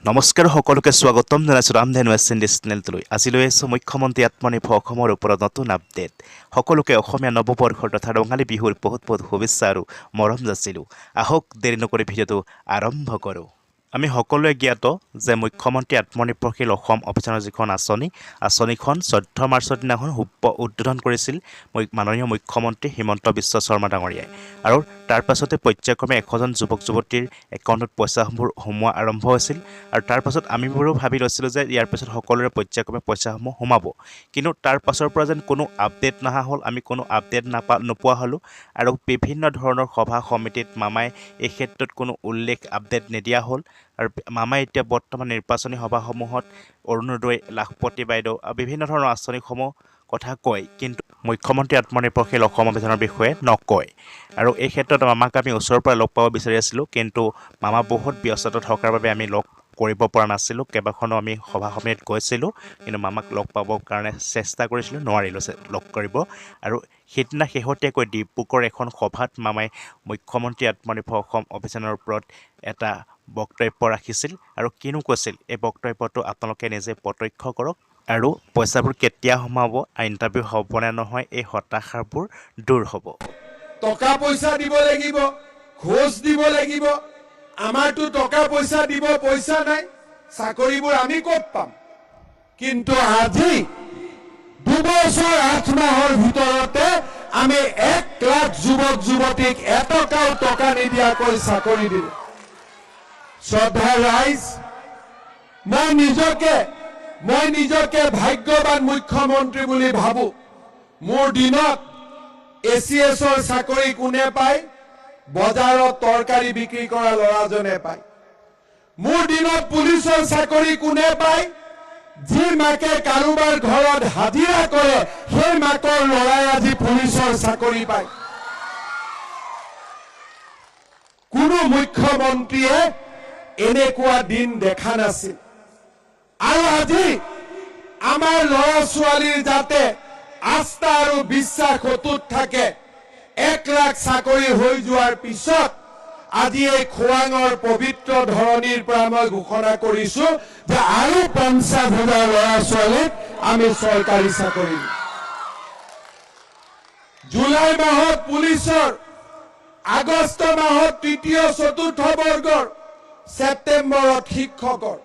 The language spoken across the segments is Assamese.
নমস্কাৰ সকলোকে স্বাগতম জনাইছোঁ ৰামধেন ৱেষ্ট ইণ্ডিজ চেনেলটোলৈ। আজি লৈ আছোঁ মুখ্যমন্ত্ৰী আত্মনিৰ্ভৰ অসমৰ ওপৰত নতুন আপডেট। সকলোকে অসমীয়া নৱবৰ্ষৰ তথা ৰঙালী বিহুৰ বহুত বহুত শুভেচ্ছা আৰু মৰম যাচিলোঁ। আহক দেৰি নকৰি ভিডিঅ'টো আৰম্ভ কৰোঁ। আমি সকলোৱে জ্ঞাত যে মুখ্যমন্ত্ৰী আত্মনিৰ্ভৰশীল অসম অভিযানৰ যিখন আঁচনিখন 14 মাৰ্চৰ দিনাখন উদ্বোধন কৰিছিল মাননীয় মুখ্যমন্ত্ৰী হিমন্ত বিশ্ব শৰ্মা ডাঙৰীয়াই। আৰু তাৰ পাছতে পৰ্যায়ক্ৰমে 100জন যুৱক যুৱতীৰ একাউণ্টত পইচাসমূহ সোমোৱা আৰম্ভ হৈছিল। আৰু তাৰ পাছত আমিবোৰো ভাবি লৈছিলোঁ যে ইয়াৰ পাছত সকলোৰে পৰ্যায়ক্ৰমে পইচাসমূহ সোমাব, কিন্তু তাৰ পাছৰ পৰা যেন কোনো আপডেট নহা হ'ল। আমি কোনো আপডেট নোপোৱা হ'লোঁ আৰু বিভিন্ন ধৰণৰ সভা সমিতিত মামাই এই ক্ষেত্ৰত কোনো উল্লেখ আপডেট নিদিয়া হ'ল। আৰু মামাই এতিয়া বৰ্তমান নিৰ্বাচনী সভাসমূহত অৰুণোদয়, লাখপতি বাইদেউ বিভিন্ন ধৰণৰ আঁচনিসমূহ কথা কয়, কিন্তু মুখ্যমন্ত্ৰী আত্মনিৰ্ভৰশীল অসম অভিযানৰ বিষয়ে নকয়। আৰু এই ক্ষেত্ৰত মামাক আমি ওচৰৰ পৰা লগ পাব বিচাৰি আছিলোঁ, কিন্তু মামা বহুত ব্যস্ততা থকাৰ বাবে আমি লগ কৰিব পৰা নাছিলোঁ। কেইবাখনো আমি সভা সমিতিত গৈছিলোঁ, কিন্তু মামাক লগ পাবৰ কাৰণে চেষ্টা কৰিছিলোঁ, নোৱাৰিলোঁ লগ কৰিব। আৰু সেইদিনা শেহতীয়াকৈ ডিব্ৰুগড়ৰ এখন সভাত মামাই মুখ্যমন্ত্ৰী আত্মনিৰ্ভৰ অসম অভিযানৰ ওপৰত এটা বক্তব্য ৰাখিছিল। আৰু কিনো কৈছিল এই বক্তব্যটো আপোনালোকে নিজে প্ৰত্যক্ষ কৰক। আৰু পইচাবোৰ কেতিয়া সোমাব, ইণ্টাৰভিউ হ'বনে নহয়, এই হতাশাবোৰ দূৰ হ'ব। টকা পইচা দিব লাগিব, ঘোষ দিব লাগিব। আমাৰতো টকা পইচা দিব পইচা নাই, চাকৰিবোৰ আমি ক'ত পাম? কিন্তু আজি 2 বছৰ 8 মাহৰ ভিতৰতে আমি 1 লাখ যুৱক যুৱতীক এটকাও টকা নিদিয়াকৈ চাকৰি দিলোঁ। শ্ৰদ্ধা ৰাইজ, মই নিজকে ভাগ্যৱান মুখ্যমন্ত্ৰী বুলি ভাবো। মোৰ দিনত ACSৰ চাকৰি কোনে পায়? বজাৰত তৰকাৰী বিক্ৰী কৰা ল'ৰাজনে পায়। মোৰ দিনত পুলিচৰ চাকৰি কোনে পায়? যি মাকে কাৰোবাৰ ঘৰত হাজিৰা কৰে সেই মাকৰ ল'ৰাই আজি পুলিচৰ চাকৰি পায়। কোনো মুখ্যমন্ত্ৰীয়ে এনেকুৱা দিন দেখা নাছিল। আৰু আজি আমাৰ ল'ৰা ছোৱালীৰ যাতে আস্থা আৰু বিশ্বাস অটুট থাকে, 1 লাখ চাকৰি হৈ যোৱাৰ পিছত আজি এই খোৱাঙৰ পবিত্ৰ ধৰণীৰ পৰা মই ঘোষণা কৰিছো যে আৰু 50,000 ল'ৰা ছোৱালীক আমি চৰকাৰী চাকৰি দিম। জুলাই মাহত পুলিচৰ, আগষ্ট মাহত 3য় 4ৰ্থ বৰ্গৰ, ছেপ্টেম্বৰত শিক্ষকৰ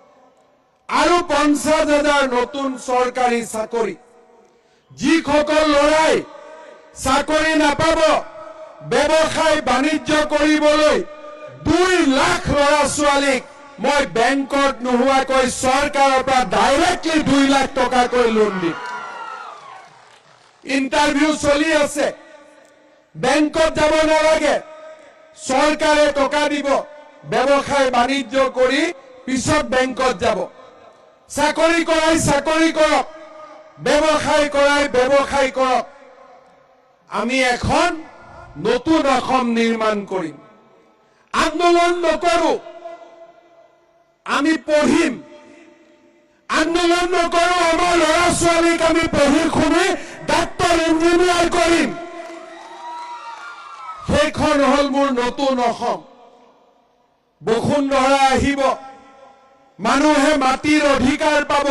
আৰু 50,000 নতুন চৰকাৰী চাকৰি। যিসকল ল'ৰাই চাকৰি নাপাব, ব্যৱসায় বাণিজ্য কৰিবলৈ 2 লাখ ল'ৰা ছোৱালীক মই বেংকত নোহোৱাকৈ চৰকাৰৰ পৰা ডাইৰেক্টলি 2 লাখ টকাকৈ লোন দিম। ইণ্টাৰভিউ চলি আছে, বেংকত যাব নালাগে, চৰকাৰে টকা দিব, ব্যৱসায় বাণিজ্য কৰি পিছত বেংকত যাব। চাকৰি কৰাই চাকৰি কৰক, ব্যৱসায় কৰাই ব্যৱসায় কৰক। আমি এখন নতুন অসম নিৰ্মাণ কৰিম। আন্দোলন নকৰো, আমি পঢ়িম। আন্দোলন নকৰো, আমাৰ ল'ৰা ছোৱালীক আমি পঢ়ি শুনি ডাক্তৰ ইঞ্জিনিয়াৰ কৰিম। সেইখন হ'ল মোৰ নতুন অসম। বসুন্ধৰা আহিব, মানুহে মাটিৰ অধিকাৰ পাব।